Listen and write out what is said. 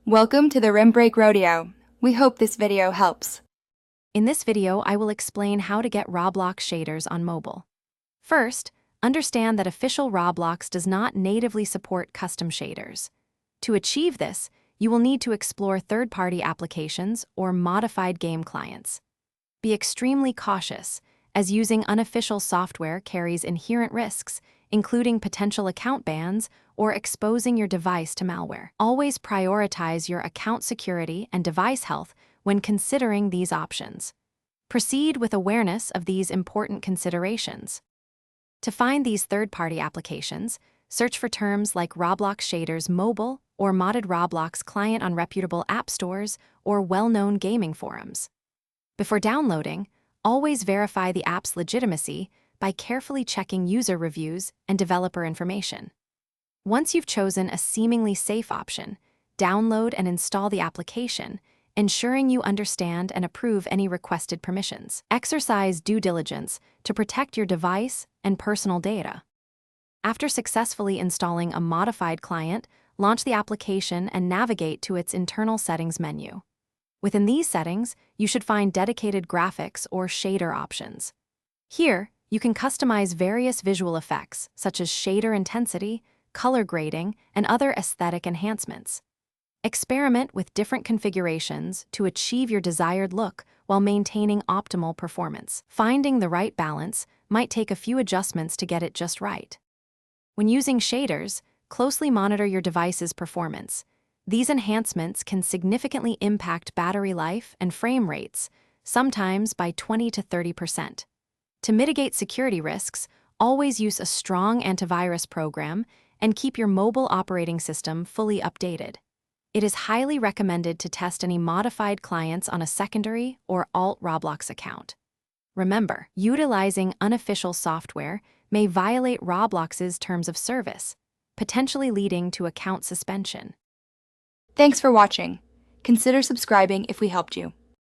Welcome to the Rim Break Rodeo. We hope this video helps. In this video, I will explain how to get Roblox shaders on mobile. First, understand that official Roblox does not natively support custom shaders. To achieve this, you will need to explore third-party applications or modified game clients. Be extremely cautious, as using unofficial software carries inherent risks, including potential account bans or exposing your device to malware. Always prioritize your account security and device health when considering these options. Proceed with awareness of these important considerations. To find these third-party applications, search for terms like Roblox shaders mobile or modded Roblox client on reputable app stores or well-known gaming forums. Before downloading, always verify the app's legitimacy by carefully checking user reviews and developer information. Once you've chosen a seemingly safe option, download and install the application, ensuring you understand and approve any requested permissions. Exercise due diligence to protect your device and personal data. After successfully installing a modified client, launch the application and navigate to its internal settings menu. Within these settings, you should find dedicated graphics or shader options. Here, you can customize various visual effects, such as shader intensity, color grading, and other aesthetic enhancements. Experiment with different configurations to achieve your desired look while maintaining optimal performance. Finding the right balance might take a few adjustments to get it just right. When using shaders, closely monitor your device's performance. These enhancements can significantly impact battery life and frame rates, sometimes by 20 to 30%. To mitigate security risks, always use a strong antivirus program and keep your mobile operating system fully updated. It is highly recommended to test any modified clients on a secondary or alt Roblox account. Remember, utilizing unofficial software may violate Roblox's terms of service, potentially leading to account suspension. Thanks for watching. Consider subscribing if we helped you.